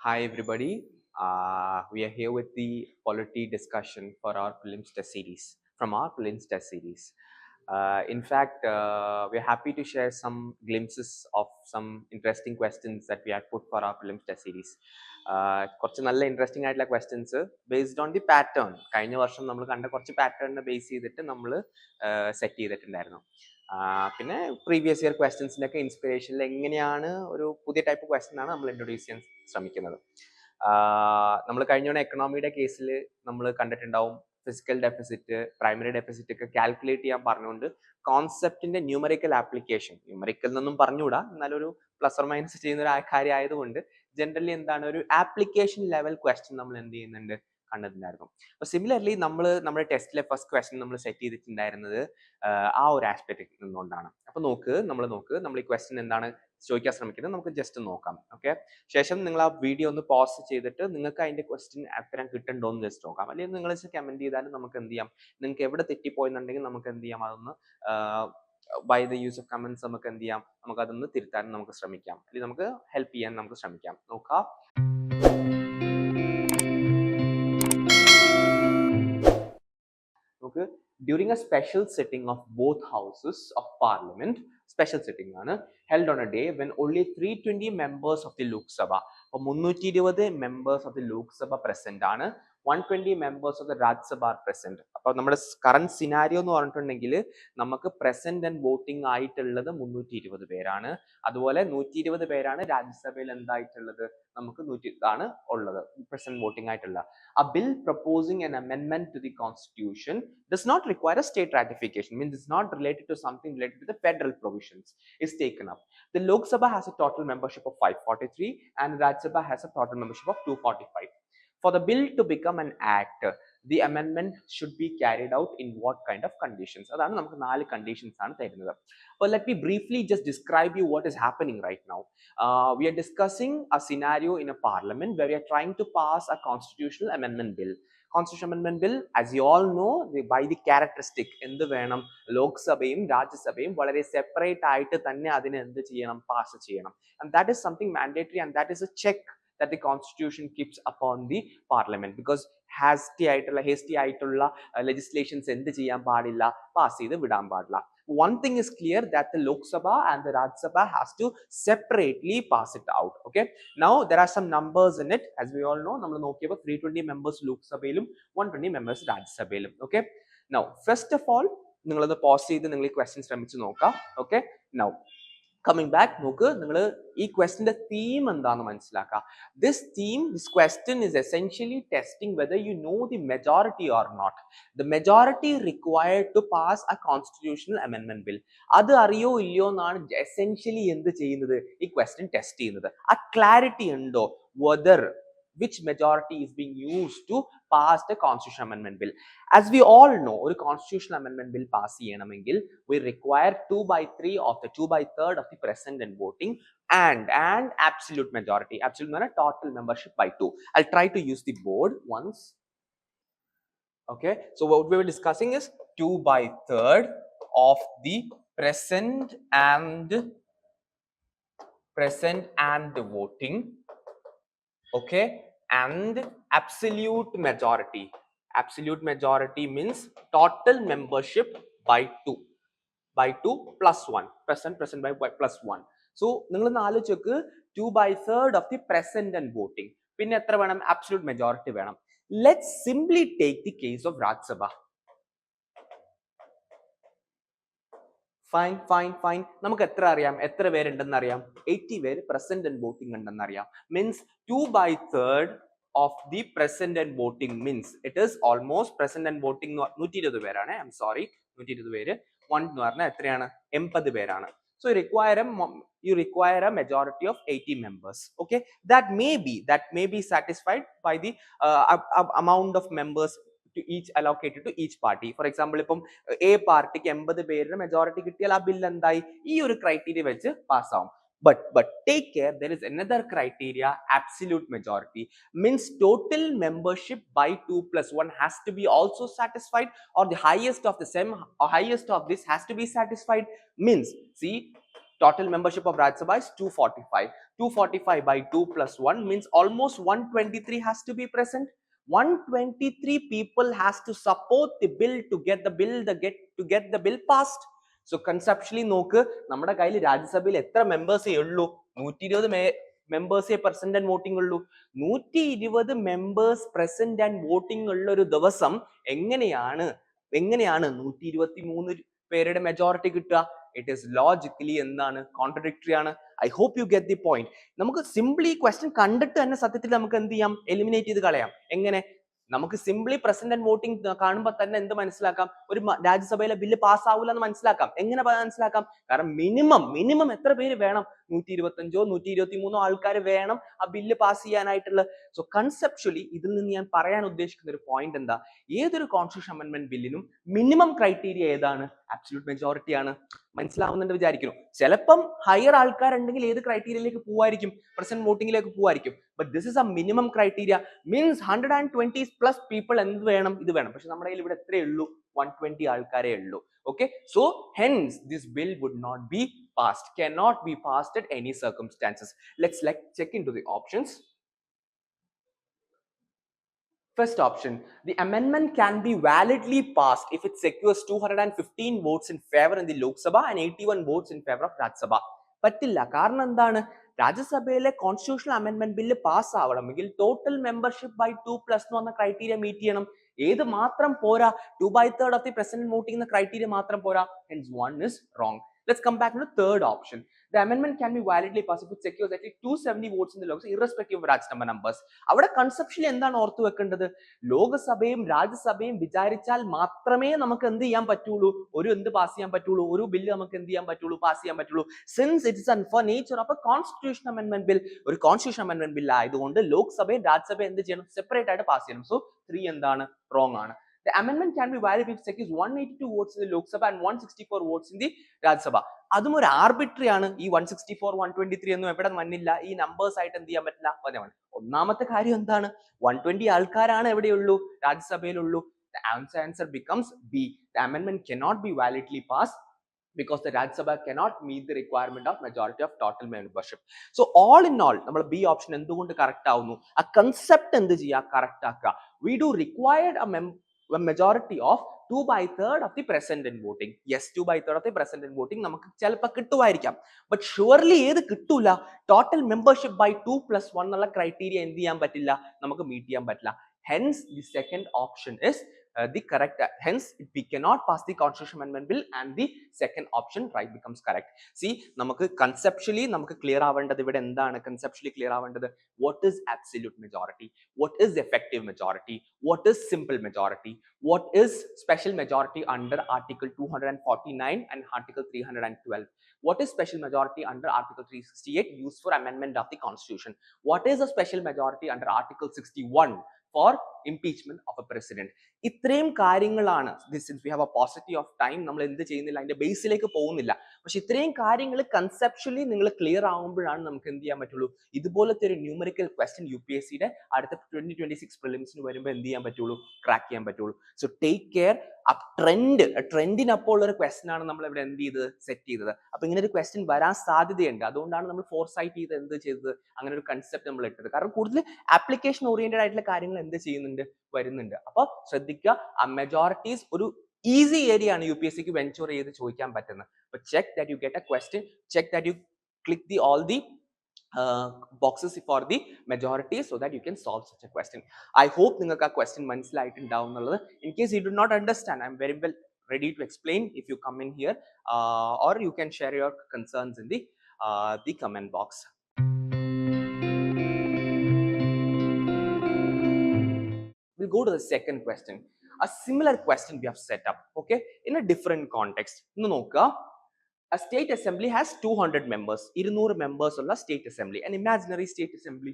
Hi everybody. We are here with the polity discussion for our prelims test series from our prelims test series. In fact, we're happy to share some glimpses of some interesting questions that we had put for our prelims test series. കുറച്ച് നല്ല interesting ആയിട്ടുള്ള questions based on the pattern കഴിഞ്ഞ വർഷം നമ്മൾ കണ്ട കുറച്ച് പാറ്റേണിനെ base ചെയ്തിട്ട് നമ്മൾ സെറ്റ് ചെയ്തിട്ടുണ്ടായിരുന്നു. പിന്നെ പ്രീവിയസ് ഇയർ ക്വസ്റ്റ്യൻസിൻ്റെ ഒക്കെ ഇൻസ്പിറേഷനിൽ എങ്ങനെയാണ് ഒരു പുതിയ ടൈപ്പ് ക്വസ്റ്റ്യൻ ആണ് നമ്മൾ ഇൻട്രൊഡ്യൂസ് ചെയ്യാൻ ശ്രമിക്കുന്നത്. നമ്മൾ കഴിഞ്ഞ എക്കണോമിയുടെ കേസിൽ നമ്മൾ കണ്ടിട്ടുണ്ടാവും ഫിസിക്കൽ ഡെഫിസിറ്റ്, പ്രൈമറി ഡെഫിസിറ്റ് ഒക്കെ കാൽക്കുലേറ്റ് ചെയ്യാൻ പറഞ്ഞുകൊണ്ട് കോൺസെപ്റ്റിന്റെ ന്യൂമറിക്കൽ ആപ്ലിക്കേഷൻ, ന്യൂമറിക്കൽ എന്നൊന്നും പറഞ്ഞുകൂടാ, എന്നാലൊരു പ്ലസ് ഓർ മൈനസ് ചെയ്യുന്ന ഒരു കാര്യം ആയതുകൊണ്ട് ജനറലി എന്താണ് ഒരു ആപ്ലിക്കേഷൻ ലെവൽ ക്വസ്റ്റ്യൻ നമ്മൾ എന്ത് ചെയ്യുന്നുണ്ട് കണ്ടിട്ടുണ്ടായിരുന്നു. അപ്പൊ സിമിലർലി നമ്മുടെ ടെസ്റ്റിലെ ഫസ്റ്റ് ക്വസ്റ്റ്യൻ നമ്മൾ സെറ്റ് ചെയ്തിട്ടുണ്ടായിരുന്നത് ആ ഒരു ആസ്പെക്ട് നിന്നുകൊണ്ടാണ്. അപ്പൊ നമ്മൾ ഈ ക്വസ്റ്റ്യൻ എന്താണ് ചോദിക്കാൻ ശ്രമിക്കുന്നത് നമുക്ക് ജസ്റ്റ് നോക്കാം. ഓക്കെ, ശേഷം നിങ്ങൾ ആ വീഡിയോ ഒന്ന് പോസ് ചെയ്തിട്ട് നിങ്ങൾക്ക് അതിന്റെ ക്വസ്റ്റ്യൻ ഉത്തരം കിട്ടുന്നുണ്ടോ എന്ന് ജസ്റ്റ് നോക്കാം. അല്ലെങ്കിൽ നിങ്ങൾ കമന്റ് ചെയ്താലും നമുക്ക് എന്ത് ചെയ്യാം, നിങ്ങൾക്ക് എവിടെ തെറ്റിപ്പോയെന്നുണ്ടെങ്കിൽ നമുക്ക് എന്ത് ചെയ്യാം, അതൊന്ന് by the use of comments നമുക്ക് എന്ത് ചെയ്യാം, നമുക്ക് അതൊന്ന് തിരുത്താൻ നമുക്ക് ശ്രമിക്കാം, അല്ലെങ്കിൽ നമുക്ക് ഹെൽപ്പ് ചെയ്യാൻ നമുക്ക് ശ്രമിക്കാം. നോക്കാം. നമുക്ക് during a special sitting of both houses of parliament, special sitting ആണ് held on a day when only 320 members of the Lok Sabha, അപ്പോൾ 320 members of the Lok Sabha present ആണ്, 120 members of the Rajya Sabha are present. അപ്പോൾ നമ്മുടെ current scenario എന്ന് പറഞ്ഞിട്ടുണ്ടെങ്കിൽ നമുക്ക് present and voting ആയിട്ടുള്ളത് 320 പേരാണ്. അതുപോലെ 120 പേരാണ് രാജ്യസഭയിൽ എന്തായിട്ടുള്ളത്, നമുക്ക് 100 ആണ് ഉള്ളത് പ്രസന്റ് വോട്ടിംഗ് ആയിട്ടുള്ള. A bill proposing an amendment to the constitution does not require a state ratification, means it's not related to something related to the federal provisions, is taken up. The Lok Sabha has a total membership of 543 and Rajya Sabha has a total membership of 245. For the bill to become an act, the amendment should be carried out in what kind of conditions? അതാണ് നമുക്ക് 4 conditions ആണ് തരുന്നത്. Well, let me briefly just describe you what is happening right now. We are discussing a scenario in a parliament where we are trying to pass a constitutional amendment bill. Constitutional amendment bill, as you all know, by the characteristic എന്ത് വേണം, ലോക്സഭയും രാജ്യസഭയും വളരെ separate ആയിട്ട് തന്നെ അതിനെ എന്ത് ചെയ്യണം, pass ചെയ്യണം. And that is something mandatory and that is a check that the constitution keeps upon the parliament, because hasty ആയിട്ടുള്ള legislations എന്ത് ചെയ്യാൻ പാടില്ല, പാസ് ചെയ്ത് വിടാൻ പാടില്ല. One thing is clear, that the Lok Sabha and the Rajya Sabha has to separately pass it out. Okay, now there are some numbers in it, as we all know. നമ്മൾ നോക്കിയപ്പോൾ 320 members Lok Sabhയിലും 120 members Rajya Sabhയിലും. Okay, now first of all നിങ്ങളൊന്ന് pose ചെയ്ത് നിങ്ങൾ ഈ question ശ്രമിച്ചു നോക്കാം. Okay, now coming back, നോക്ക്, നിങ്ങൾ ഈ ക്വസ്റ്റിന്റെ തീം എന്താണെന്ന് മനസ്സിലാക്കുക. This question is essentially testing whether you know the majority or not. The majority required to pass a constitutional amendment bill. അത് അറിയോ ഇല്ലയോ എന്നാണ് essentially എന്ത് ചെയ്യുന്നത്, ഈ ക്വസ്റ്റ്യൻ ടെസ്റ്റ് ചെയ്യുന്നത്. ആ ക്ലാരിറ്റി ഉണ്ടോ, whether which majority is being used to pass the constitutional amendment bill. As we all know, ഒരു constitutional amendment bill pass ചെയ്യണമെങ്കിൽ we require 2/3 of the 2/3 of the present and voting and absolute majority. Absolute means total membership by 2. I'll try to use the board once. Okay, so what we were discussing is 2/3 of the present and the voting. Okay, and absolute majority. Absolute majority means total membership by 2 plus 1, present by plus 1. So നിങ്ങൾ ആലോചിച്ച് 2/3 of the present and voting, പിന്നെ എത്ര വേണം, absolute majority വേണം. Let's simply take the case of Rajya Sabha. Fine നമുക്ക് എത്ര അറിയാം, എത്ര പേരുണ്ടെന്ന് അറിയാം, 80 പേര് പ്രസന്റ് ആൻഡ് വോട്ടിംഗ് ഉണ്ടെന്ന് അറിയാം. Means 2/3 of the present and voting means it is almost present and voting 120 പേരാണ്. ഐ എം സോറി, 120 പേര്. 1 എന്ന് പറഞ്ഞാൽ എത്രയാണ്, 80 പേരാണ്. So you require a majority of 80 members. Okay, that may be satisfied by the amount of members to each allocated to each party. For example, ഇപ്പം A പാർട്ടിക്ക് 80 പേരുടെ majority കിട്ടിയാൽ ആ ബിൽ എന്തായി, ഈ ഒരു ക്രൈറ്റീരിയ വെച്ച് പാസ്സാവും. But take care, there is another criteria, absolute majority. Means total membership by 2 plus 1 has to be also satisfied, or the highest of the same or highest of this has to be satisfied. Means, see, Total membership of Rajya Sabha is 245. 245 by 2 plus 1 means almost 123 has to be present. 123 people has to support the bill to get the bill passed. So conceptually നോക്ക് നമ്മുടെ കയ്യിൽ രാജ്യസഭയിൽ എത്ര മെമ്പേഴ്സേ ഉള്ളൂ? 120 മെമ്പേഴ്സേ present and voting ഉള്ളൂ. 120 members present and voting ഉള്ള ഒരു ദിവസം എങ്ങനെയാണ് 123 പേരുടെ മെജോറിറ്റി കിട്ടുക? ഇറ്റ് ഈസ് ലോജിക്കലി എന്താണ് കോൺട്രഡിക്ടറി ആണ്. I hope you get the point. നമുക്ക് സിംപ്ലി ക്വസ്റ്റ്യൻ കണ്ടിട്ട് തന്നെ സത്യത്തിൽ നമുക്ക് എന്ത് ചെയ്യാം? എലിമിനേറ്റ് ചെയ്ത് കളയാം. എങ്ങനെ? നമുക്ക് സിംപ്ലി പ്രസന്റ് ആൻഡ് വോട്ടിംഗ് കാണുമ്പോൾ തന്നെ എന്ത് മനസ്സിലാക്കാം? ഒരു രാജ്യസഭയിലെ ബില്ല് പാസ് ആവില്ല എന്ന് മനസ്സിലാക്കാം. എങ്ങനെ മനസ്സിലാക്കാം? കാരണം മിനിമം എത്ര പേര് വേണം? 125 123 ആൾക്കാർ വേണം ആ ബില്ല് പാസ് ചെയ്യാനായിട്ടുള്ള. സോ കൺസെപ്ച്വലി ഇതിൽ നിന്ന് ഞാൻ പറയാൻ ഉദ്ദേശിക്കുന്ന ഒരു പോയിന്റ് എന്താ? ഏതൊരു കോൺസ്റ്റിറ്റ്യൂഷൻ അമെന്റ്മെന്റ് ബില്ലിനും മിനിമം ക്രൈറ്റീരിയ ഏതാണ്? അബ്സല്യൂട്ട് മെജോറിറ്റി ആണ്. മനസ്സിലാവുന്നുണ്ട് വിചാരിക്കുന്നു. ചിലപ്പം ഹയർ ആൾക്കാരുണ്ടെങ്കിൽ ഏത് ക്രൈറ്റീരിയയിലേക്ക് പോവായിരിക്കും? പ്രസന്റ് വോട്ടിംഗിലേക്ക് പോവായിരിക്കും. But this is a minimum criteria. Means 120 plus people എന്ത് വേണം? ഇത് വേണം. പക്ഷെ നമ്മുടെ കയ്യിൽ ഇവിടെ എത്രയേ ഉള്ളൂ? 120 ആൾക്കാരേ ഉള്ളൂ. Okay, so hence this bill would not be passed, cannot be passed at any circumstances. Let's check into the options. First option, the amendment can be validly passed if it secures 215 votes in favor in the Lok Sabha and 81 votes in favor of Rajya Sabha. പറ്റില്ല. കാരണം എന്താണ്? രാജ്യസഭയിലെ constitutional amendment bill pass ആവണമെങ്കിൽ total membership by 2+ എന്ന് പറഞ്ഞ criteria meet ചെയ്യണം. ഏത് മാത്രം പോരാ? 2/3 of the present voting എന്ന ക്രൈറ്റീരിയ മാത്രം പോരാ. Hence one is wrong. Let's come back to the third option. The amendment can be validly passed if it secures at least 270 votes in the Lok Sabha irrespective of Rajya Sabha numbers. അവിടെ കൺസെപ്ഷ്യലി എന്താണ് ഓർത്തു വെക്കേണ്ടത്? ലോകസഭയും രാജ്യസഭയും വിചാരിച്ചാൽ മാത്രമേ നമുക്ക് എന്ത് ചെയ്യാൻ പറ്റുള്ളൂ? എന്ത് പാസ് ചെയ്യാൻ പറ്റുള്ളൂ? ഒരു ബില്ല് നമുക്ക് എന്ത് ചെയ്യാൻ പറ്റുള്ളൂ? പാസ് ചെയ്യാൻ പറ്റുള്ളൂ. Since it is an for nature of a constitution amendment bill, ഒരു കോൺസ്റ്റിറ്റ്യൂഷൻ അമെന്റ്മെന്റ് ബിൽ ആയതുകൊണ്ട് ലോക്സഭയും രാജ്യസഭയും എന്ത് ചെയ്യണം? സെപ്പറേറ്റ് ആയിട്ട് പാസ് ചെയ്യണം. സോ 3 എന്താണ്? റോങ് ആണ്. The amendment can be valid if it secures 182 votes in the Lok Sabha and 164 votes in the Rajya Sabha. അതും ഒരു ആർബിട്രറി ആണ്. ഈ 164 123 ഒന്നും എവിടെ വന്നില്ല. ഈ നമ്പേഴ്സ് ആയിട്ട് എന്ത് ചെയ്യാൻ പറ്റില്ല. ഒന്നാമത്തെ കാര്യം എന്താണ്? 120 ആൾക്കാരാണ് എവിടെയുള്ളൂ? രാജ്യസഭയിലുള്ളൂ. The answer becomes B. The amendment cannot be validly passed because the Rajya Sabha cannot meet the requirement of majority of total membership. So all in all, നമ്മൾ B option എന്തുകൊണ്ട് കറക്റ്റ് ആവുന്നു? ആ കൺസെപ്റ്റ് എന്ത് ചെയ്യുക? Correct ആക്കുക. We do required a majority of 2/3 of the present and voting. Yes, 2/3 of the present and voting നമുക്ക് ചിലപ്പോൾ കിട്ടുമായിരിക്കാം. But surely ഏത് കിട്ടൂല? ടോട്ടൽ മെമ്പർഷിപ്പ് ബൈ 2+1 എന്നുള്ള ക്രൈറ്റീരിയ എന്ത് ചെയ്യാൻ പറ്റില്ല? നമുക്ക് മീറ്റ് ചെയ്യാൻ പറ്റില്ല. Hence the second option is the correct. Hence we cannot pass the constitution amendment bill and the second option right becomes correct. See, നമുക്ക് conceptually നമുക്ക് clear ആവേണ്ടത് ഇവിടെ എന്താണ്? conceptually clear ആവേണ്ടത് what is absolute majority, what is effective majority, what is simple majority, what is special majority under article 249 and article 312, what is special majority under article 368 used for amendment of the constitution, what is a special majority under article 61 for impeachment of a president. ഇത്രയും കാര്യങ്ങളാണ്. Since we have A positive of time നമ്മൾ എന്ത് ചെയ്യുന്നില്ല, അതിന്റെ ബേസിലേക്ക് പോകുന്നില്ല. പക്ഷെ ഇത്രയും കാര്യങ്ങൾ കൺസെപ്ച്വലി നിങ്ങൾ ക്ലിയർ ആകുമ്പോഴാണ് നമുക്ക് എന്ത് ചെയ്യാൻ പറ്റുള്ളൂ? ഇതുപോലത്തെ ഒരു ന്യൂമറിക്കൽ ക്വസ്റ്റ്യൻ UPSCയുടെ അടുത്ത 2026 പ്രിലിംസിന് വരുമ്പോൾ എന്ത് ചെയ്യാൻ പറ്റുള്ളൂ? ക്രാക്ക് ചെയ്യാൻ പറ്റുള്ളൂ. So take care. ട്രെൻഡിനപ്പോൾ ഉള്ള ഒരു ക്വസ്റ്റ്യൻ ആണ് നമ്മൾ ഇവിടെ എന്ത് ചെയ്തത്? സെറ്റ് ചെയ്തത്. അപ്പൊ ഇങ്ങനെ ഒരു ക്വസ്റ്റ്യൻ വരാൻ സാധ്യതയുണ്ട്. അതുകൊണ്ടാണ് നമ്മൾ ഫോർസൈറ്റ് ചെയ്ത് എന്ത് ചെയ്തത്? അങ്ങനെ ഒരു കൺസെപ്റ്റ് നമ്മൾ ഇട്ടത്. കാരണം കൂടുതൽ ആപ്ലിക്കേഷൻ ഓറിയന്റഡ് ആയിട്ടുള്ള കാര്യങ്ങൾ എന്ത് ചെയ്യുന്നുണ്ട്? വരുന്നുണ്ട്. അപ്പൊ ശ്രദ്ധിക്കുക, ആ മെജോറിറ്റീസ് ഒരു ഈസി ഏരിയ ആണ് UPSCക്ക് വെഞ്ചർ ചെയ്ത് ചോദിക്കാൻ പറ്റുന്നത്. അപ്പൊ check that you get A question, check that you click the all the boxes for the majority so that you can solve such a question. I hope നിങ്ങൾക്ക് ആ question മനസ്സിലായിട്ടുണ്ടാവും എന്നുള്ളത്. In case you do not understand, I am very well ready to explain if you come in here, or you can share your concerns in the comment box. We'll go to the second question. A similar question we have set up, okay, in a different context. ഇന്ന് നോക്കുക, a state assembly has 200 members, 200 members ഉള്ള state assembly, an imaginary state assembly.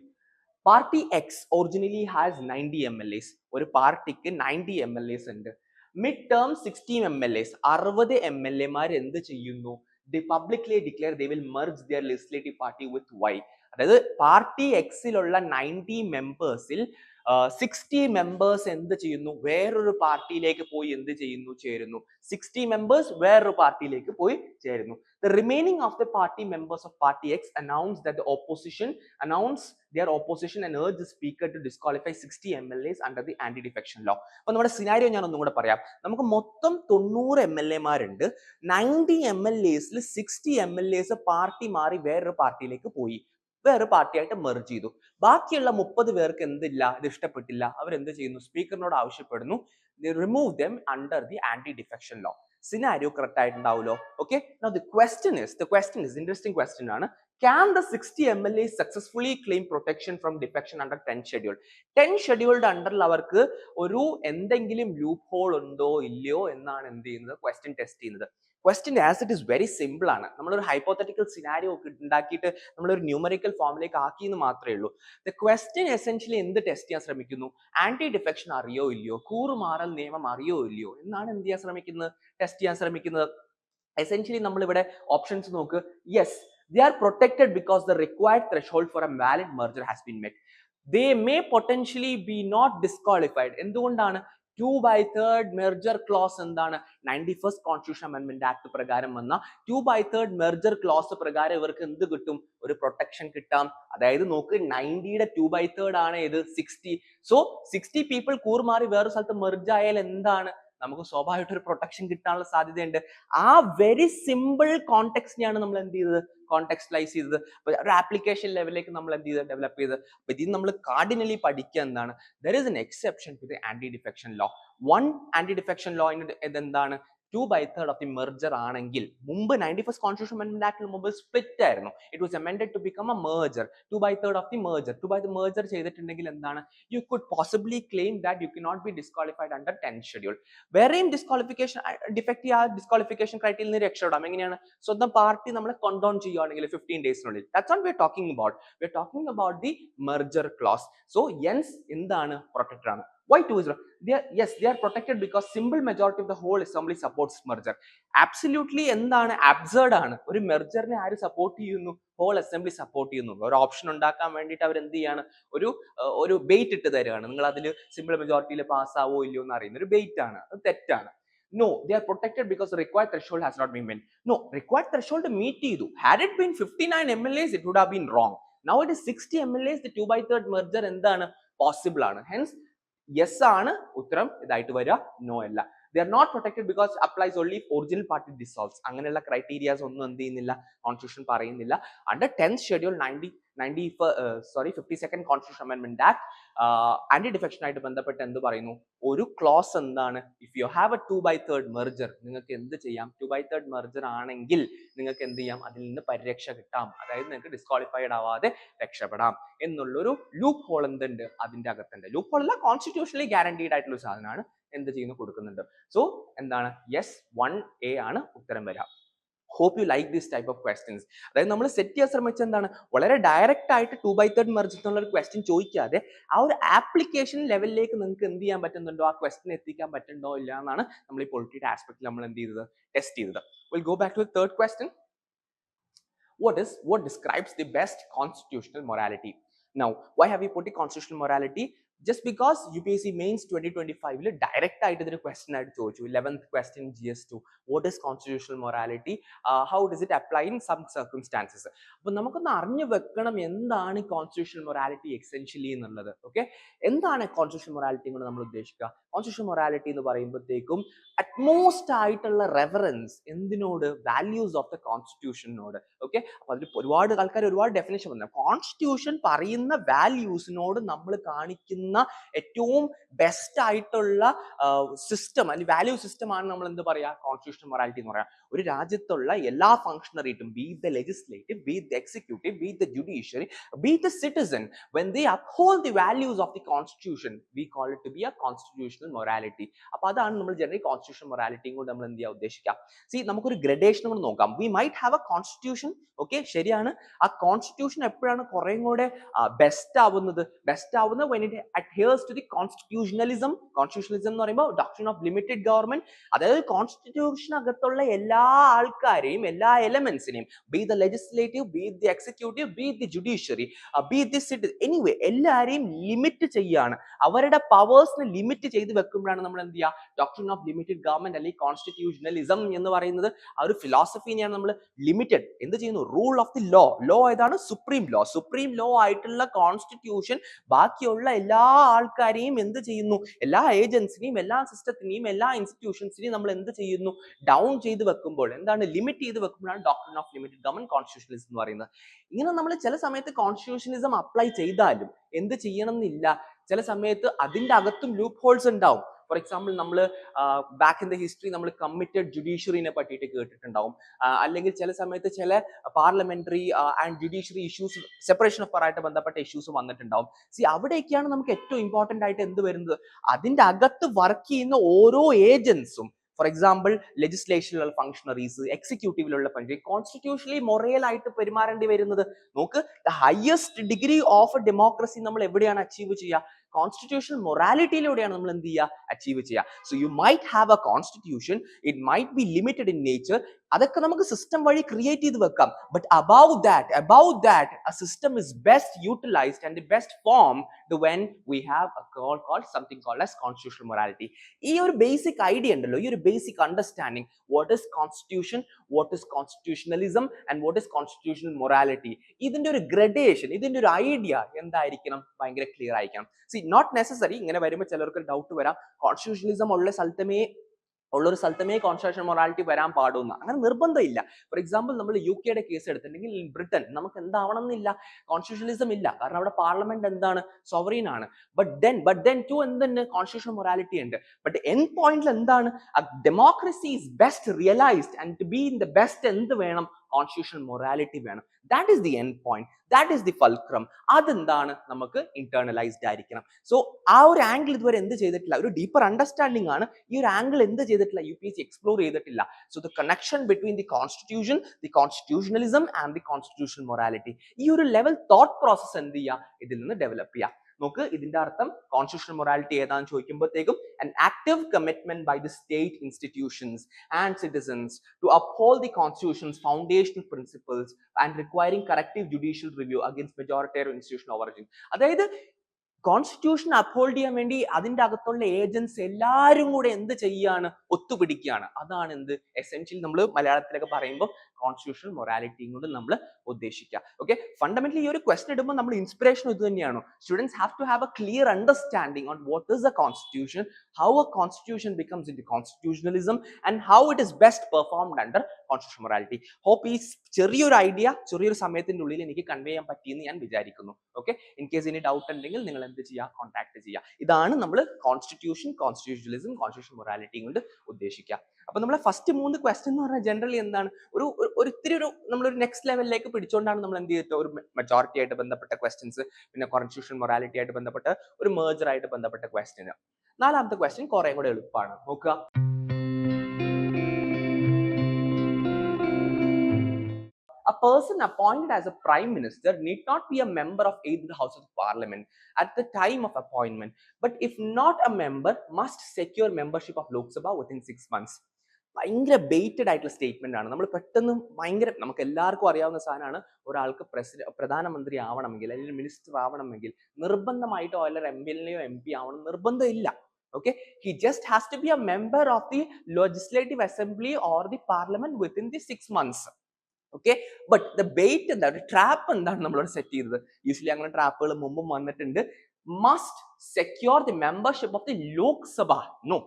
Party X originally has 90 MLAs. ഒരു പാർട്ടിക്ക് 90 MLAs ഉണ്ട്. Mid term 60 MLAs, 60 MLA Mar എന്ത് ചെയ്യുന്നു? They publicly declare they will merge their legislative party with Y. അതായത് party എക്സിലുള്ള 90 മെമ്പേഴ്സിൽ 60 members എന്ത് ചെയ്യുന്നു, വേറൊരു പാർട്ടിയിലേക്ക് പോയി എന്ത് ചെയ്യുന്നു, ചേരുന്നു. 60 മെമ്പേഴ്സ് വേറൊരു പാർട്ടിയിലേക്ക് പോയി ചേരുന്നു. The remaining of the party members of party X announced that the opposition announced their opposition and urged the speaker to disqualify 60 MLAs under the anti-defection law. അപ്പോൾ നമ്മുടെ സിനാരിയോ ഞാൻ ഒന്നും കൂടെ പറയാം. നമുക്ക് മൊത്തം 90 MLA-മാരുണ്ട്. 90 MLAs-ൽ 60 MLAs പാർട്ടി മാറി വേറൊരു പാർട്ടിയിലേക്ക് പോയി, വേറെ പാർട്ടിയായിട്ട് മെർജ് ചെയ്തു. ബാക്കിയുള്ള 30 പേർക്ക് എന്തില്ല, ഇത് ഇഷ്ടപ്പെട്ടില്ല. അവരെന്ത് ചെയ്യുന്നു, സ്പീക്കറിനോട് ആവശ്യപ്പെടുന്നു, remove them under the anti defection law. Scenario correct ആയിട്ടുണ്ടാവുമല്ലോ. Okay, now the question is interesting question ആണ്. Can the 60 MLAs successfully claim protection from defection under 10 schedule? 10 scheduled അണ്ടറിൽ അവർക്ക് ഒരു എന്തെങ്കിലും ലൂപ്പ് ഹോൾ ഉണ്ടോ ഇല്ലയോ എന്നാണ് എന്ത് ചെയ്യുന്നത്, ക്വസ്റ്റ്യൻ ടെസ്റ്റ് ചെയ്യുന്നത്. Question as it is very simple ആണ്. നമ്മളൊരു ഹൈപ്പോത്തറ്റിക്കൽ സിനാരിയോ ഒക്കെ ഉണ്ടാക്കിയിട്ട് നമ്മളൊരു ന്യൂമറിക്കൽ ഫോമിലേക്ക് ആക്കിയെന്ന് മാത്രമേ ഉള്ളൂ. ദ ക്വസ്റ്റ്യൻ എസെൻഷ്യലി എന്ത് ടെസ്റ്റ് ചെയ്യാൻ ശ്രമിക്കുന്നു, ആന്റി ഡിഫെക്ഷൻ അറിയോ ഇല്ലയോ, കൂറുമാറൽ നിയമം അറിയോ ഇല്ലയോ എന്നാണ് എന്ത് ചെയ്യാൻ ശ്രമിക്കുന്നത്, ടെസ്റ്റ് ചെയ്യാൻ ശ്രമിക്കുന്നത്. എസെൻഷ്യലി നമ്മളിവിടെ ഓപ്ഷൻസ് നോക്ക്. Yes, they are protected because the required threshold for a valid merger has been met. They may potentially be not disqualified. എന്തുകൊണ്ടാണ്? 2/3 മെർജർ ക്ലോസ് എന്താണ്, 91st കോൺസ്റ്റിറ്റ്യൂഷൻ അമെൻമെന്റ് ആക്ട് പ്രകാരം വന്ന 2/3 മെർജർ ക്ലോസ് പ്രകാരം ഇവർക്ക് എന്ത് കിട്ടും, ഒരു പ്രൊട്ടക്ഷൻ കിട്ടാം. അതായത് നോക്ക്, 90യുടെ 2/3 ആണ് ഇത് 60. സോ 60 പീപ്പിൾ കൂർമാറി വേറെ സ്ഥലത്ത് മെർജ് ആയാൽ എന്താണ്, നമുക്ക് സ്വാഭാവികമായിട്ട് ഒരു പ്രൊട്ടക്ഷൻ കിട്ടാനുള്ള സാധ്യതയുണ്ട്. ആ വെരി സിമ്പിൾ കോണ്ടെക്സ്റ്റിനെയാണ് നമ്മൾ എന്ത് ചെയ്തത്, കോണ്ടെക്സ്റ്റലൈസ് ചെയ്തത്. ഒരു ആപ്ലിക്കേഷൻ ലെവലിലേക്ക് നമ്മൾ എന്ത് ചെയ്ത് ഡെവലപ്പ് ചെയ്ത്. അപ്പൊ ഇതിന് നമ്മൾ കാർഡിനലി പഠിക്കുക എന്താണ്, there is an exception to the anti defection law. One anti defection law ഇതെന്താണ്, 2/3 ഓഫ് ദി മെർജർ ആണെങ്കിൽ, മുമ്പ് 91st കോൺസ്റ്റിറ്റ്യൂഷൻ അമെൻമെന്റ് ആക്ടിന് മുമ്പ് സ്പ്ലിറ്റ് ആയിരുന്നു. It was amended to become a merger. 2/3 of the merger, 2/3 merger ചെയ്തിട്ടുണ്ടെങ്കിൽ എന്താണ്, you could possibly claim that you cannot be disqualified under 10th schedule. വേറെയും disqualification defect ആ disqualification ക്രൈറ്റീരിയയിൽ നിന്ന് രക്ഷപ്പെടാം. എങ്ങനെയാണ്, സ്വന്തം പാർട്ടി നമ്മളെ കോണ്ടോൺ ചെയ്യുകയാണെങ്കിൽ 15 ഡേയ്സിനുള്ളിൽ. That's what we are talking about. We are talking about the merger clause. So hence എന്താണ്, പ്രൊട്ടക്റ്റഡ് ആണ്. Why 2 is wrong? Yes, they are protected because simple majority of the whole assembly supports merger. Absolutely എന്താണ്, absurd ആണ്. ഒരു മെർജറിനെ ആര് support ചെയ്യുന്നു, whole assembly support ചെയ്യുന്നു. ഒരു option ഉണ്ടാക്കാൻ വേണ്ടിയിട്ട് അവർ എന്ത് ചെയ്യാണ്, ഒരു ബെയ്റ്റ് ഇട്ട് തരികയാണ്. നിങ്ങൾ അതിൽ സിമ്പിൾ മെജോറിറ്റിയിൽ പാസ് ആവോ ഇല്ലയോ എന്ന് അറിയുന്ന ഒരു ബെയ്റ്റ് ആണ്. അത് തെറ്റാണ്. No, they are protected because the required threshold has not been met. No, required threshold meet ചെയ്തു. Had it been 59 MLAs, it would have been wrong. Now it is 60 MLAs. The 2/3 merger എന്താണ്, possible ആണ്. Hence yes ആണ് ഉത്തരം. ഇതായിട്ട് വരിക no അല്ല. They are not protected because applies only if original party dissolves. അങ്ങനെയുള്ള criterias ഒന്നും എന്ത് ചെയ്യുന്നില്ല, കോൺസ്റ്റിറ്റ്യൂഷൻ പറയുന്നില്ല. Under 10th schedule 52nd constitution അമെൻമെന്റ് ആക്ട് ആന്റി ഡിഫെക്ഷൻ ആയിട്ട് ബന്ധപ്പെട്ട് എന്ത് പറയുന്നു, ഒരു ക്ലോസ് എന്താണ്, if you have a 2/3 merger, നിങ്ങൾക്ക് എന്ത് ചെയ്യാം, 2/3 മെർജർ ആണെങ്കിൽ നിങ്ങൾക്ക് എന്ത് ചെയ്യാം, അതിൽ നിന്ന് പരിരക്ഷ കിട്ടാം. അതായത് നിങ്ങൾക്ക് ഡിസ്ക്വാളിഫൈഡ് ആവാതെ രക്ഷപ്പെടാം എന്നുള്ളൊരു ലൂപ്പ് ഹോൾ എന്തുണ്ട് അതിന്റെ അകത്തുണ്ട്. ലൂപ്പ് ഹോൾ അല്ല, കോൺസ്റ്റിറ്റ്യൂഷണലി ഗ്യാരണ്ടീഡ് ആയിട്ടുള്ള ഒരു സാധനമാണ്. എന്ത് ചെയ്യുന്നു, കൊടുക്കുന്നുണ്ട്. സോ എന്താണ്, യെസ് 1A ആണ് ഉത്തരം വരിക. Hope you like this type of questions. അതായത് നമ്മൾ സെറ്റ് ചെയ്യാൻ ശ്രമിച്ച എന്താണ്, വളരെ ഡയറക്റ്റ് ആയിട്ട് 2/3 മെർജ് എന്നുള്ള ഒരു ക്വസ്റ്റ്യൻ ചോദിക്കാതെ ആ ഒരു ആപ്ലിക്കേഷൻ ലെവലിലേക്ക് നിങ്ങൾക്ക് എന്ത് ചെയ്യാൻ പറ്റുന്നുണ്ടോ, ആ ക്വസ്റ്റ്യൻ എത്തിക്കാൻ പറ്റുന്നുണ്ടോ ഇല്ല എന്നാണ് നമ്മൾ ഈ പൊളിറ്റിയുടെ ആസ്പെക്റ്റിൽ നമ്മൾ എന്ത് ചെയ്തത്, ടെസ്റ്റ് ചെയ്തത്. Will go back to the third question. What describes the best constitutional morality? Now, why have we put the constitutional morality? Just because UPSC Mains 2025 direct ആയിട്ട് ഇതിന് ക്വസ്റ്റ്യൻ ആയിട്ട് ചോദിച്ചു. 11th question GS2. What is constitutional morality? How does it apply in some circumstances? അപ്പോൾ നമുക്കൊന്ന് അറിഞ്ഞു വെക്കണം എന്താണ് constitutional morality എക്സെൻഷ്യലി എന്നുള്ളത്. ഓക്കെ, എന്താണ് കോൺസ്റ്റിറ്റ്യൂഷണൽ മൊറാലിറ്റി കൊണ്ട് നമ്മൾ ഉദ്ദേശിക്കുക? കോൺസ്റ്റിറ്റ്യൂഷണൽ മൊറാലിറ്റി എന്ന് പറയുമ്പോഴത്തേക്കും അറ്റ്മോസ്റ്റ് ആയിട്ടുള്ള റെഫറൻസ് എന്തിനോട്, വാല്യൂസ് ഓഫ് ദ കോൺസ്റ്റിറ്റ്യൂഷനോട്. ഓക്കെ, അപ്പോൾ അതിൽ ഒരുപാട് ആൾക്കാർ ഒരുപാട് ഡെഫിനേഷൻ പറഞ്ഞു. കോൺസ്റ്റിറ്റ്യൂഷൻ പറയുന്ന വാല്യൂസിനോട് നമ്മൾ കാണിക്കുന്ന ഏറ്റവും ബെസ്റ്റ് ആയിട്ടുള്ള സിസ്റ്റം അല്ലെങ്കിൽ വാല്യൂ സിസ്റ്റം ആണ് നമ്മൾ എന്ത് പറയാ, കോൺസ്റ്റിറ്റ്യൂഷണൽ മൊറാലിറ്റി എന്ന് പറയാം. ഒരു രാജ്യത്തുള്ള എല്ലാ ഫംഗ്ഷണറിറ്റും, be the legislative, be the executive, be the judiciary, be the citizen, when they uphold the values of the constitution, we call it to be a constitutional morality. അപ്പോൾ അതാണ് നമ്മൾ ജനറലി കോൺസ്റ്റിറ്റ്യൂഷണൽ മൊറാലിറ്റിയും കൊണ്ട് നമ്മൾ എന്ത് ചെയ്യാൻ ഉദ്ദേശിക്കാം. നമുക്കൊരു ഗ്രഡേഷൻ കൂടെ നോക്കാം. V might have A constitution. Okay, ശരിയാണ്. ആ കോൺസ്റ്റിറ്റ്യൂഷൻ എപ്പോഴാണ് കുറേയും കൂടെ ബെസ്റ്റ് ആവുന്നത് when it adheres to the constitutionalism എന്ന് പറയുമ്പോൾ doctrine of limited government, അതായത് കോൺസ്റ്റിറ്റ്യൂഷൻ അകത്തുള്ള എല്ലാ ആൾക്കാരെയും എല്ലാ എലമെന്റ്സിനെയും, be the legislative, be the executive, be the judiciary, be the citizen, anyway എല്ലാരെയും ലിമിറ്റ് ചെയ്യാണ്, അവരുടെ പവേഴ്സിനെ ലിമിറ്റ് ചെയ്ത് വെക്കുമ്പോഴാണ് നമ്മൾ എന്ത് ചെയ്യുക, ഡോക്ട്രിൻ ഓഫ് ലിമിറ്റഡ് ഗവൺമെന്റ് അല്ലെങ്കിൽ കോൺസ്റ്റിറ്റ്യൂഷണലിസം എന്ന് പറയുന്നത്. ആ ഒരു ഫിലോസഫിനെയാണ് നമ്മൾ ലിമിറ്റഡ് എന്ത് ചെയ്യുന്നു, rule of the law. Law ഏതാണ്, സുപ്രീം ലോ ആയിട്ടുള്ള കോൺസ്റ്റിറ്റ്യൂഷൻ ബാക്കിയുള്ള എല്ലാ ആൾക്കാരെയും എന്ത് ചെയ്യുന്നു, എല്ലാ ഏജൻസിനെയും എല്ലാ സിസ്റ്റത്തിനെയും എല്ലാ ഇൻസ്റ്റിറ്റ്യൂഷൻസിനെയും നമ്മൾ എന്ത് ചെയ്യുന്നു, ഡൗൺ ചെയ്ത് വെക്കുമ്പോൾ, എന്താണ്, ലിമിറ്റ് ചെയ്ത് വെക്കുമ്പോഴാണ് doctrine of limited government constitutionalism എന്ന് പറയുന്നത്. ഇങ്ങനെ നമ്മൾ ചില സമയത്ത് കോൺസ്റ്റിറ്റ്യൂഷനിസം അപ്ലൈ ചെയ്താലും എന്ത് ചെയ്യണം എന്നില്ല, ചില സമയത്ത് അതിൻ്റെ അകത്തും ലൂപ്പ് ഹോൾസ് ഉണ്ടാവും. ഫോർ എക്സാമ്പിൾ നമ്മൾ ബാക്ക് ഇൻ ദ ഹിസ്റ്ററി നമ്മൾ കമ്മിറ്റഡ് ജുഡീഷ്യറിനെ പറ്റിയിട്ട് കേട്ടിട്ടുണ്ടാവും. അല്ലെങ്കിൽ ചില സമയത്ത് ചില parliamentary and judiciary issues, separation of പവറായിട്ട് ബന്ധപ്പെട്ട ഇഷ്യൂസ് വന്നിട്ടുണ്ടാവും. അവിടെയൊക്കെയാണ് നമുക്ക് ഏറ്റവും ഇമ്പോർട്ടന്റ് ആയിട്ട് എന്ത് വരുന്നത്, അതിൻ്റെ അകത്ത് വർക്ക് ചെയ്യുന്ന ഓരോ ഏജൻസും, ഫോർ എക്സാമ്പിൾ ലെജിസ്ലേഷനിലുള്ള ഫംഗ്ഷണറീസ്, എക്സിക്യൂട്ടീവിലുള്ള ഫംഗ്ഷൻ, കോൺസ്റ്റിറ്റ്യൂഷണലി മൊറേലായിട്ട് പെരുമാറേണ്ടി വരുന്നത്. നോക്ക്, the highest degree of democracy നമ്മൾ എവിടെയാണ് അച്ചീവ് ചെയ്യുക, കോൺസ്റ്റിറ്റ്യൂഷണൽ മൊറാലിറ്റിയിലൂടെയാണ് നമ്മൾ എന്ത് ചെയ്യുക, അച്ചീവ് ചെയ്യുക. So you might have A constitution, it might be limited in nature, അതൊക്കെ നമുക്ക് സിസ്റ്റം വഴി ക്രിയേറ്റ് ചെയ്ത് വെക്കാം. But above that a system is best utilized and the best formed when we have a called something called as constitutional morality. ഈ ഒരു basic idea ഉണ്ടല്ലോ, ഈ ഒരു basic understanding, what is constitution, what is constitutionalism and what is constitutional morality, ഇതിന്റെ ഒരു gradation, ഇതിന്റെ ഒരു idea എന്തായിരിക്കണം, ഭയങ്കര ക്ലിയർ ആയിരിക്കണം. നോട്ട് നെസസറി, ഇങ്ങനെ വരുമ്പോൾ ചിലർക്ക് ഡൗട്ട് വരാം, കോൺസ്റ്റിറ്റ്യൂഷണലിസം ഉള്ള സ്ഥലത്തമേ കോൺസ്റ്റിറ്റ്യൂഷണൽ മൊറാലിറ്റി വരാൻ പാടുന്ന, അങ്ങനെ നിർബന്ധമില്ല. ഫോർ എക്സാമ്പിൾ നമ്മൾ UK കേസ് എടുത്തിട്ടുണ്ടെങ്കിൽ ബ്രിട്ടൻ നമുക്ക് എന്താവണം എന്നില്ല, കോൺസ്റ്റിറ്റ്യൂഷണലിസം ഇല്ല, കാരണം അവിടെ പാർലമെന്റ് എന്താണ്, സോവറീൻ ആണ്. ബട്ട് ദെൻ ടു എന്തുണ്ട്, കോൺസ്റ്റിറ്റ്യൂഷണൽ മൊറാലിറ്റി ഉണ്ട്. ബട്ട് എൻ പോയിന്റിൽ എന്താണ്, democracy is best realised and to be in the best എന്ത് വേണം, കോൺസ്റ്റിറ്റ്യൂഷണൽ മൊറാലിറ്റി വേണം. That is the end point, that is the fulcrum. അതെന്താണ്, നമുക്ക് ഇന്റേണലൈസ്ഡ് ആയിരിക്കണം. സോ ആ ഒരു ആംഗിൾ ഇതുവരെ എന്ത് ചെയ്തിട്ടില്ല, ഒരു ഡീപ്പർ അണ്ടർസ്റ്റാൻഡിംഗ് ആണ്. ഈ ഒരു ആംഗിൾ എന്ത് ചെയ്തിട്ടില്ല, UPSC എക്സ്പ്ലോർ ചെയ്തിട്ടില്ല. So the connection between the constitution, the constitutionalism and the constitutional morality, ഈ ഒരു ലെവൽ തോട്ട് പ്രോസസ് എന്ത് ചെയ്യുക, ഇതിൽ നിന്ന് ഡെവലപ്പ് ചെയ്യുക. നോക്ക്, ഇതിന്റെ അർത്ഥം കോൺസ്റ്റിറ്റ്യൂഷണൽ മൊറാലിറ്റി ഏതാണെന്ന് ചോദിക്കുമ്പോഴത്തേക്കും an active commitment by the state institutions and citizens to uphold the constitution's foundational principles and requiring corrective judicial review against majoritarian institutional origin. അതായത് കോൺസ്റ്റിറ്റ്യൂഷൻ അപ്ഹോൾഡ് ചെയ്യാൻ വേണ്ടി അതിന്റെ അകത്തുള്ള ഏജൻസ് എല്ലാവരും കൂടെ എന്ത് ചെയ്യാണ്, ഒത്തുപിടിക്കുകയാണ്. അതാണ് എന്ത് എസെൻഷ്യലി നമ്മൾ മലയാളത്തിലൊക്കെ പറയുമ്പോൾ കോൺസ്റ്റിറ്റ്യൂഷണൽ മൊറാലിറ്റിയും കൊണ്ട് നമ്മൾ ഉദ്ദേശിക്കുക. ഓക്കെ, ഫണ്ടമെന്റലി ഈ ഒരു ക്വസ്റ്റൻ ഇടുമ്പോൾ നമ്മൾ ഇൻസ്പിറേഷൻ ഇത് തന്നെയാണോ, students have to have a clear understanding on what is a constitution, how a constitution becomes in the constitutionalism and how it is best performed under constitutional morality. Hope ഈ ചെറിയൊരു idea ചെറിയൊരു സമയത്തിന്റെ ഉള്ളിൽ എനിക്ക് convey ചെയ്യാൻ പറ്റിയെന്ന് ഞാൻ വിചാരിക്കുന്നു. ഓക്കെ, ഇൻ കേസ് ഇനി ഡൗട്ട് ഉണ്ടെങ്കിൽ നിങ്ങൾ എന്ത് ചെയ്യുക, കോൺടാക്ട് ചെയ്യുക. ഇതാണ് നമ്മൾ കോൺസ്റ്റിറ്റ്യൂഷൻ, കോൺസ്റ്റിറ്റ്യൂഷണലിസം, കോൺസ്റ്റിറ്റ്യൂഷൻ മൊറാലിറ്റി കൊണ്ട് ഉദ്ദേശിക്കുക. അപ്പൊ നമ്മളെ ഫസ്റ്റ് 3 ക്വസ്റ്റ്യൻ എന്ന് പറഞ്ഞാൽ ജനറലി എന്താണ്, ഇത്തിരി നമ്മളൊരു നെക്സ്റ്റ് ലെവലിലേക്ക് പിടിച്ചുകൊണ്ടാണ് നമ്മൾ എന്ത് ചെയ്തിട്ട് ഒരു മെജോറിറ്റി ആയിട്ട് ബന്ധപ്പെട്ട ക്വസ്റ്റ്യൻസ്, പിന്നെ കോൺസ്റ്റിറ്റ്യൂഷൻ മൊറാലിറ്റി ആയിട്ട് ബന്ധപ്പെട്ട ഒരു മേജർ ആയിട്ട് ബന്ധപ്പെട്ട ക്വസ്റ്റ്യൻ. 4ാമത്തെ ക്വസ്റ്റ്യൻ കുറെ കൂടെ എളുപ്പമാണ്, നോക്കുക. A person appointed as a prime minister need not be a member of either house of parliament at the time of appointment, but if not a member, must secure membership of Lok Sabha within 6 months. ഭയങ്കര ബെയ്റ്റഡ് ആയിട്ടുള്ള statement ആണ്. നമ്മൾ പെട്ടെന്ന് ഭയങ്കര, നമുക്ക് എല്ലാവർക്കും അറിയാവുന്ന സാധനമാണ്, ഒരാൾക്ക് പ്രധാനമന്ത്രി ആവണമെങ്കിൽ അല്ലെങ്കിൽ മിനിസ്റ്റർ ആവണമെങ്കിൽ നിർബന്ധമായിട്ടോ അല്ലെങ്കിൽ MLA MP ആവണം നിർബന്ധമില്ല. Okay, he just has to be a member of the legislative assembly or the parliament within the 6 months. Okay, but the bait എന്താ, ഒരു ട്രാപ്പ് എന്താണ് നമ്മളോട് സെറ്റ് ചെയ്തത്. യൂഷ്വലി അങ്ങനെ ട്രാപ്പുകൾ മുമ്പും വന്നിട്ടുണ്ട്. Must secure the membership of the Lok Sabha. No,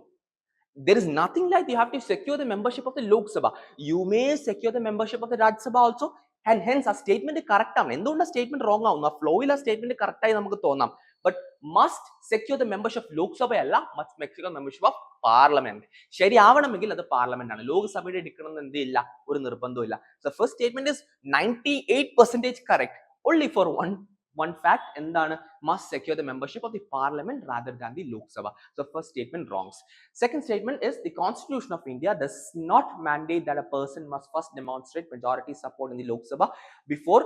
there is nothing like you have to secure the membership of the Lok Sabha. You may secure the membership of the Rajya Sabha also, and hence ആ statement correct ആണ്. എന്തുകൊണ്ട് statement wrong ആവുന്നു, ആ ഫ്ലോയിൽ ആ statement correct ആയി നമുക്ക് തോന്നാം. But must secure the membership of Lok Sabha അല്ല, must secure membership of parliament. ശരിയാവണമെങ്കിൽ അത് പാർലമെന്റ് ആണ്. ലോക്സഭയുടെ എടുക്കണം എന്തില്ല, ഒരു നിർബന്ധമില്ല. So first statement is 98% correct. Only for one fact, എന്താണ്, must secure the membership of the parliament rather than the Lok Sabha. So first statement wrongs. Second statement is the Constitution of India does not mandate that a person must first demonstrate majority support in the Lok Sabha before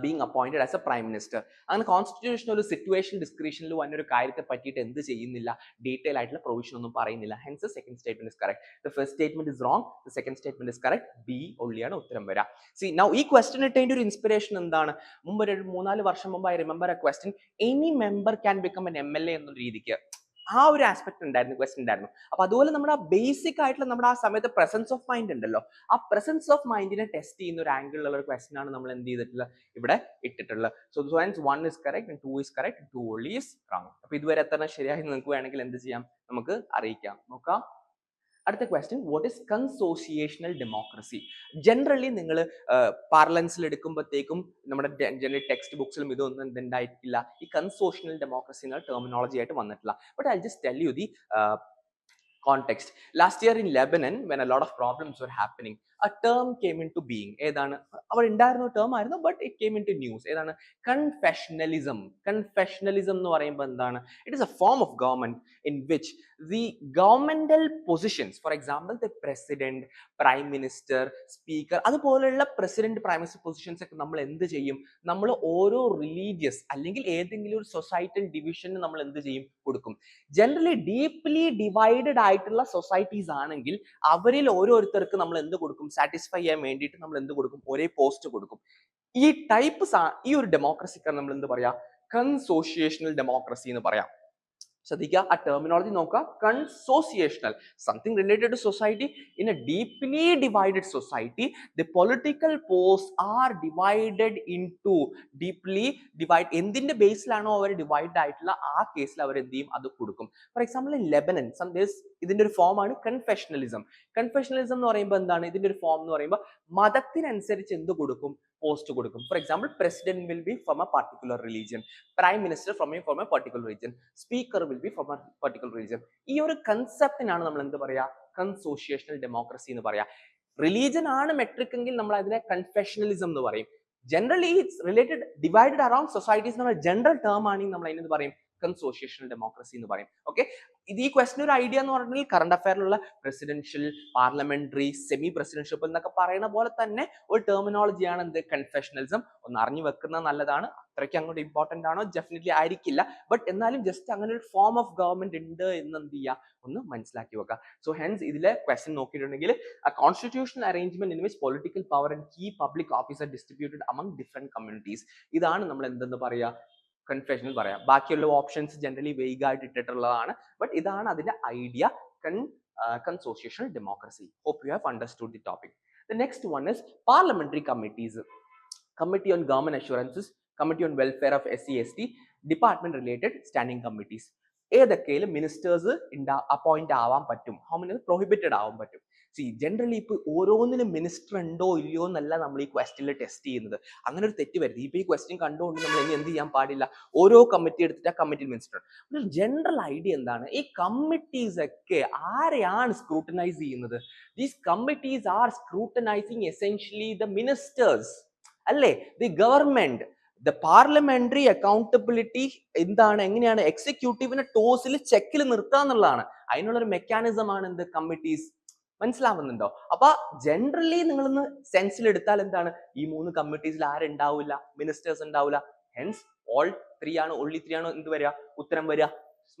being appointed as A prime minister. അങ്ങനെ constitution ഒരു situation ഡിസ്ക്രിപ്ഷനിൽ വന്നൊരു കാര്യത്തെ പറ്റിയിട്ട് എന്ത് ചെയ്യുന്നില്ല, detail ആയിട്ടുള്ള provision ഒന്നും പറയുന്നില്ല. Hence second statement is correct. The first statement is wrong, the second statement is correct. B ഒള്ളിയാണ് ഉത്തരം വരിക. സി നൗ ഈ ക്വസ്റ്റൻ ഇട്ടതിന്റെ ഒരു ഇൻസ്പിറേഷൻ എന്താണ്? മുമ്പ് ഒരു 3-4 വർഷം മുമ്പ് I remember a question, any member can become an MLA എന്ന രീതിക്ക് ആ ഒരു ആസ്പെക്ട് ഉണ്ടായിരുന്നു, ക്വസ്റ്റൻ ഉണ്ടായിരുന്നു. അപ്പൊ അതുപോലെ നമ്മുടെ ബേസിക് ആയിട്ടുള്ള നമ്മുടെ ആ സമയത്ത് പ്രസൻസ് ഓഫ് മൈൻഡ് ഉണ്ടല്ലോ, ആ പ്രസൻസ് ഓഫ് മൈൻഡിനെ ടെസ്റ്റ് ചെയ്യുന്ന ഒരു ആംഗിളിലുള്ള ഒരു ക്വസ്റ്റൻ ആണ് നമ്മൾ എന്ത് ചെയ്തിട്ടുള്ളത്, ഇവിടെ ഇട്ടിട്ടുള്ളത്. So hence 1 is correct and 2 is correct, 2 only is wrong. അപ്പൊ ഇതുവരെ എത്ര ശരിയായി നിങ്ങൾക്ക് വേണമെങ്കിൽ എന്ത് ചെയ്യാം, നമുക്ക് അറിയിക്കാം. നോക്കാം അടുത്ത question, what is consociational democracy? Generally നിങ്ങൾ പാർലൻസിൽ എടുക്കുമ്പോഴത്തേക്കും നമ്മുടെ ജനറൽ ടെക്സ്റ്റ് ബുക്സിലും ഇതൊന്നും എന്തുണ്ടായിട്ടില്ല, ഈ കൺസോഷ്യൽ ഡെമോക്രസി എന്ന ടെർമിനോളജി ആയിട്ട് വന്നിട്ടില്ല. But I just tell you the context. Last year in Lebanon, when a lot of problems were happening, a term came into being. ഏതാണ് അവർ ഉണ്ടായിരുന്ന term ആയിരുന്നു, but it came into news. ഏതാണ്? Confessionalism. Confessionalism എന്ന് പറയുമ്പോൾ എന്താണ്? It is a form of government in which the governmental positions, for example, the president, prime minister, speaker, അതുപോലെയുള്ള president, prime minister positions ഒക്കെ നമ്മൾ എന്ത് ചെയ്യും? നമ്മൾ ഓരോ റിലീജിയസ് അല്ലെങ്കിൽ ഏതെങ്കിലും ഒരു സൊസൈറ്റൽ ഡിവിഷന് നമ്മൾ എന്ത് ചെയ്യും, കൊടുക്കും. ജനറലി ഡീപ്ലി ഡിവൈഡഡ് ആയിട്ടുള്ള സൊസൈറ്റീസ് ആണെങ്കിൽ അവരിൽ ഓരോരുത്തർക്ക് നമ്മൾ എന്ത് കൊടുക്കും, സാറ്റിസ്ഫൈ ചെയ്യാൻ വേണ്ടിയിട്ട് നമ്മൾ എന്ത് കൊടുക്കും, ഒരേ പോസ്റ്റ് കൊടുക്കും. ഈ ടൈപ്പ് ഈ ഒരു ഡെമോക്രസിക്കാണ് നമ്മൾ എന്ത് പറയാ, കൺസോഷിയേഷണൽ ഡെമോക്രസി എന്ന് പറയാം. ശ്രദ്ധിക്കുക, ആ ടെർമിനോളജി നോക്കുക. Consociational, something related to society. In a deeply divided society the political post are divided into deeply divide. എന്തിന്റെ ബേസിലാണോ അവർ ഡിവൈഡ് ആയിട്ടുള്ള ആ കേസിൽ അവർ എന്ത് ചെയ്യും, അത് കൊടുക്കും. ഫോർ എക്സാമ്പിൾ ഇൻ ലെബനൻ ഇതിന്റെ ഒരു ഫോം ആണ് കൺഫെഷണലിസം. കൺഫെഷണലിസം എന്ന് പറയുമ്പോൾ എന്താണ്, ഇതിന്റെ ഒരു ഫോം എന്ന് പറയുമ്പോൾ മതത്തിനനുസരിച്ച് എന്ത് കൊടുക്കും, പോസ്റ്റ് കൊടുക്കും. For example president will be from A particular religion, prime minister from A particular region, speaker will be from A particular region. ഈ ഒരു കൺസെപ്റ്റിനാണ് നമ്മൾ എന്ത് പറയാ, കൺസോഷിയേഷണൽ ഡെമോക്രസി എന്ന് പറയാ. റിലീജിയൻ ആണ് മെട്രിക് എങ്കിൽ നമ്മൾ അതിനെ കൺഫെഷണലിസം എന്ന് പറയും. Generally it's related divided around societies എന്നുള്ള ജനറൽ ടേം ആണെങ്കിൽ നമ്മൾ അതിനെന്ത് പറയും, കൺസോഷിയേഷണൽ ഡെമോക്രസി എന്ന് പറയും. ഓക്കെ, ഇത് ഈ ക്വസ്റ്റൻ ഒരു ഐഡിയ എന്ന് പറഞ്ഞാൽ കറണ്ട് അഫയറിലുള്ള പ്രസിഡൻഷ്യൽ, പാർലമെന്ററി, സെമി പ്രസിഡൻഷ്യൽ എന്നൊക്കെ പറയുന്ന പോലെ തന്നെ ഒരു ടെർമിനോളജിയാണ് എന്ത്, കൺഫെഷണലിസം. ഒന്ന് അറിഞ്ഞു വെക്കുന്നത് നല്ലതാണ്. അത്രയ്ക്ക് അങ്ങോട്ട് ഇമ്പോർട്ടന്റ് ആണോ, ഡെഫിനറ്റ്ലി ആയിരിക്കില്ല. ബട്ട് എന്നാലും ജസ്റ്റ് അങ്ങനെ ഒരു ഫോം ഓഫ് ഗവൺമെന്റ് ഉണ്ട് എന്ന് എന്ത് ചെയ്യുക, ഒന്ന് മനസ്സിലാക്കി വെക്കുക. സോ ഹെൻസ് ഇതിലെ ക്വസ്റ്റൻ നോക്കിയിട്ടുണ്ടെങ്കിൽ constitutional arrangement in which political power and key public office are distributed among different communities. ഇതാണ് നമ്മൾ എന്തെന്ന് പറയാ, കൺഫെഷണൽ പറയാം. ബാക്കിയുള്ള ഓപ്ഷൻസ് ജനറലി വെയ്ഗ് ആയിട്ട് ഇട്ടിട്ടുള്ളതാണ്. ബട്ട് ഇതാണ് അതിന്റെ idea, consociational democracy. Hope you have understood the topic. The next one is parliamentary committees. Committee on Government Assurances, Committee on Welfare of SC/ST, Department Related Standing Committees. ഏതൊക്കെയിൽ ministers appoint ആവാൻ പറ്റും, prohibited ആവാൻ പറ്റും. C generally ഇപ്പൊ ഓരോന്നിനും minister ഉണ്ടോ ഇല്ലയോ എന്നല്ല നമ്മൾ ഈ ക്വസ്റ്റ്യനിൽ ടെസ്റ്റ് ചെയ്യുന്നത്. അങ്ങനെ ഒരു തെറ്റ് വരുന്നത്. ഇപ്പൊ ഈ ക്വസ്റ്റ്യൻ കണ്ടുകൊണ്ട് നമ്മൾ ഇനി എന്ത് ചെയ്യാൻ പാടില്ല, ഓരോ കമ്മിറ്റി എടുത്തിട്ട് ആ കമ്മിറ്റി മിനിസ്റ്റർ. ഒരു ജനറൽ ഐഡിയ എന്താണ്, ഈ കമ്മിറ്റീസ് ഒക്കെ ആരെയാണ് സ്ക്രൂട്ടനൈസ് ചെയ്യുന്നത്? These committees are scrutinising essentially the ministers, അല്ലേ, the government. The parliamentary accountability എന്താണ്, എങ്ങനെയാണ് എക്സിക്യൂട്ടീവിനെ ടോസിൽ ചെക്കിൽ നിർത്തുക എന്നുള്ളതാണ്. അതിനുള്ളൊരു മെക്കാനിസം ആണ് എന്ത്, കമ്മിറ്റീസ്. മനസ്സിലാവുന്നുണ്ടോ? അപ്പൊ ജനറലി നിങ്ങളൊന്ന് സെൻസിൽ എടുത്താൽ എന്താണ്, ഈ 3 കമ്മിറ്റീസിൽ ആരുണ്ടാവില്ല, മിനിസ്റ്റേഴ്സ് ഉണ്ടാവില്ല. ഹെൻസ് ഓൾ 3 ആണ്, only 3 ആണ് എന്ത് വരിക, ഉത്തരം വരിക.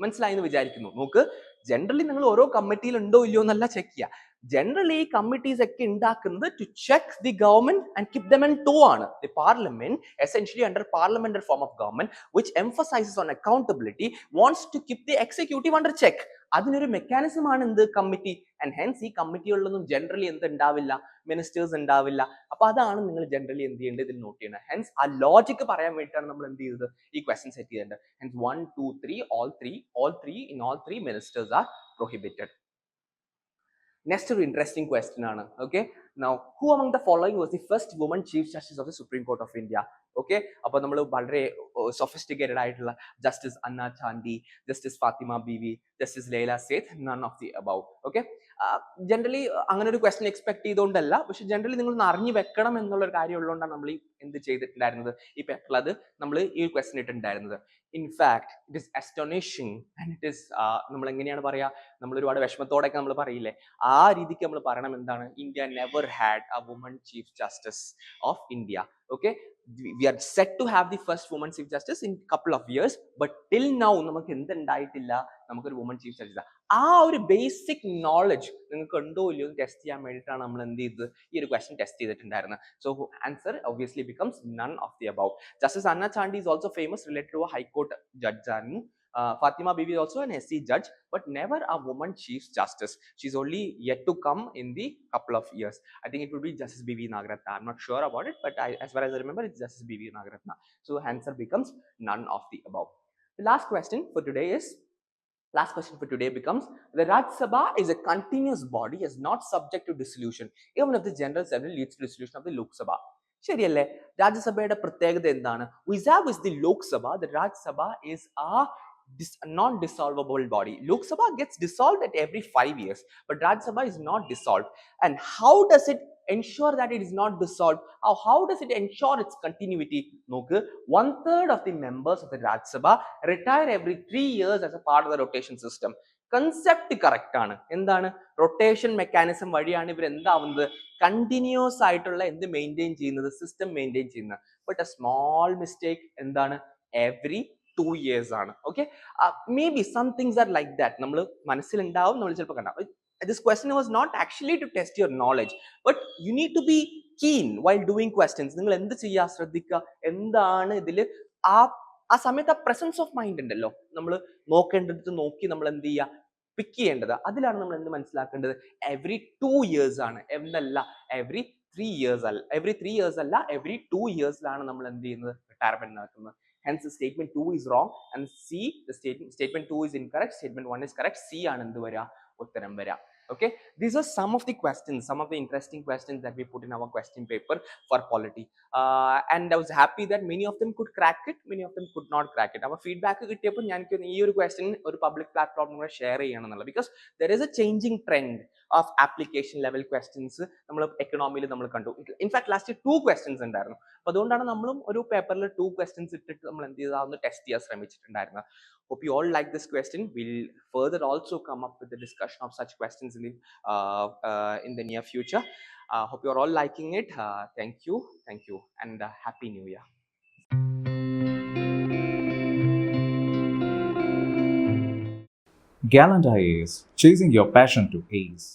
മനസ്സിലായി എന്ന് വിചാരിക്കുന്നു. നോക്ക്, ജനറലി നിങ്ങൾ ഓരോ കമ്മിറ്റിയിൽ ഉണ്ടോ ഇല്ലയോ എന്നല്ല ചെക്ക് ചെയ്യുക. ജനറലി കമ്മിറ്റീസ് ഒക്കെ ഉണ്ടാക്കുന്നത് to check the government and keep them in tow ആണ്. The parliament essentially under parliamentary form of government which emphasises on accountability wants to keep the executive under check. അതിനൊരു mechanism ആണ് എന്ത്, committee. And hence ഈ കമ്മിറ്റികളിലൊന്നും generally എന്ത് ഉണ്ടാവില്ല, ministers ഉണ്ടാവില്ല. അപ്പൊ അതാണ് നിങ്ങൾ ജനറലി എന്ത് ചെയ്യേണ്ടത്, ഇതിൽ നോട്ട് ചെയ്യണം. ഹെൻസ് ആ ലോജിക് പറയാൻ വേണ്ടിയിട്ടാണ് നമ്മൾ എന്ത് ചെയ്തത്, ഈ ക്വസ്റ്റൻ സെറ്റ് ചെയ്യേണ്ടത്. Hence 1, 2, 3, all three ministers are prohibited. Next ഒരു ഇൻട്രസ്റ്റിംഗ് ക്വസ്റ്റൻ ആണ്. Okay, now who among the following was the first woman chief justice of the Supreme Court of India? Okay, അപ്പൊ നമ്മൾ വളരെ സൊഫിസ്റ്റിക്കേറ്റഡ് ആയിട്ടുള്ള justice Anna Chandy, justice Fathima Beevi, justice Leila Seth, none of the above. Okay, generally അങ്ങനെ ഒരു question expect ചെയ്തുകൊണ്ടല്ല, പക്ഷെ generally നിങ്ങൾ അറിഞ്ഞു വെക്കണം എന്നുള്ളൊരു കാര്യം ഉള്ളതുകൊണ്ടാണ് നമ്മൾ ഈ എന്ത് ചെയ്തിട്ടുണ്ടായിരുന്നത്, ഈ പേപ്പറിൽ അത് നമ്മൾ ഈ ക്വസ്റ്റൻ ഇട്ടിട്ടുണ്ടായിരുന്നത്. In fact it is astonishing and it is, നമ്മൾ എങ്ങനെയാണ് പറയാ, നമ്മൾ ഒരുപാട് വിഷമത്തോടെയൊക്കെ നമ്മൾ പറയില്ലേ, ആ രീതിക്ക് നമ്മൾ പറയണം എന്താണ്, India never had A woman chief justice of India. Okay, we are set to have the first woman chief justice in couple of years, but till now നമുക്ക് എന്തുണ്ടായിട്ടില്ല, നമുക്കൊരു വുമൺ ചീഫ് ജസ്റ്റിസ്. ആ ഒരു ബേസിക് നോളജ് നിങ്ങൾക്ക് ഉണ്ടോ ഇല്ലയോ test ചെയ്യാൻ വേണ്ടിയിട്ടാണ് നമ്മൾ എന്ത് ചെയ്തത്, ഈ ഒരു ക്വസ്റ്റൻ ടെസ്റ്റ് ചെയ്തിട്ടുണ്ടായിരുന്നത്. So answer obviously becomes none of the above. Justice Anna Chandy is also famous related to a high court judge. Fatima Bibi is also an SC judge, but never a woman chief justice. She's only yet to come in the couple of years. I think it would be Justice B.V. Nagaratna. I'm not sure about it, but as far as I remember, it's Justice B.V. Nagaratna. So answer becomes none of the above. The last question for today becomes, the Rajya Sabha is a continuous body, is not subject to dissolution, even if the General Assembly leads to dissolution of the Lok Sabha. ശരിയല്ലേ? രാജ്യസഭയുടെ പ്രത്യേകത എന്താണ്? Vis-a-vis the Lok Sabha, the Rajya Sabha is a non-dissolvable body. Lok Sabha gets dissolved at every 5 years, but Rajya Sabha is not dissolved. And how does it ensure that it is not dissolved? How does it ensure its continuity? നോക്ക്, 1/3 of the members of the Rajya Sabha retire every 3 years as a part of the rotation system. Concept correct ആണ്. എന്താണ്? Rotation mechanism വഴിയാണ് ഇവർ എന്താവുന്നത്, continuous ആയിട്ടുള്ള എന്ത് maintain ചെയ്യുന്നത്, system maintain ചെയ്യുന്നത്. But a small mistake എന്താണ്, എവറി 2 years ആണ്. Okay, maybe some things are like that. നമ്മൾ മനസ്സിലുണ്ടാവും, നമ്മൾ ചിലപ്പോൾ കണ്ടാവും. This question was not actually to test your knowledge, but you need to be keen while doing questions. നിങ്ങൾ എന്ത് ചെയ്യാ, ശ്രദ്ധിക്കുക എന്താണ് ഇതിൽ. ആ സമയത്ത് ആ പ്രസൻസ് ഓഫ് മൈൻഡ് ഉണ്ടല്ലോ, നമ്മൾ നോക്കേണ്ടത് നോക്കി നമ്മൾ എന്ത് ചെയ്യുക, പിക്ക് ചെയ്യേണ്ടത്. അതിലാണ് നമ്മൾ എന്ത് മനസ്സിലാക്കേണ്ടത്, എവറി 2 years ആണ്, എന്നല്ല എവറി 3 years അല്ല, എവറി 2 yearsലാണ് നമ്മൾ എന്ത് ചെയ്യുന്നത്, റിട്ടയർമെന്റ് നടക്കുന്നത്. Hence the statement 2 is wrong and C, the statement 2 is incorrect, statement 1 is correct. C ആണ് എന്ത് വരിക, ഉത്തരം വരിക. Okay, these are some of the questions, some of the interesting questions that we put in our question paper for polity, and I was happy that many of them could crack it, many of them could not crack it. Our feedback കിട്ടിയപ്പോൾ ഞാൻ ഈ ഒരു question ഒരു public പ്ലാറ്റ്ഫോമിലൂടെ share ചെയ്യണം എന്നുള്ളത്, because there is a changing trend of application level questions നമ്മൾ എക്കണോമിയിൽ നമ്മൾ കണ്ടു. ഇൻഫാക്ട് ലാസ്റ്റ് 2 questions ഉണ്ടായിരുന്നു. അപ്പോൾ അതുകൊണ്ടാണ് നമ്മളും ഒരു പേപ്പറിൽ 2 questions ഇട്ടിട്ട് നമ്മൾ എന്ത് ചെയ്താൽ ഒന്ന് ടെസ്റ്റ് ചെയ്യാൻ ശ്രമിച്ചിട്ടുണ്ടായിരുന്നത്. Hope you all like this question. We'll further also come up with the discussion of such questions in the near future. Hope you're all liking it. Thank you, and Happy New Year. Gallant IAS, chasing your passion to ace.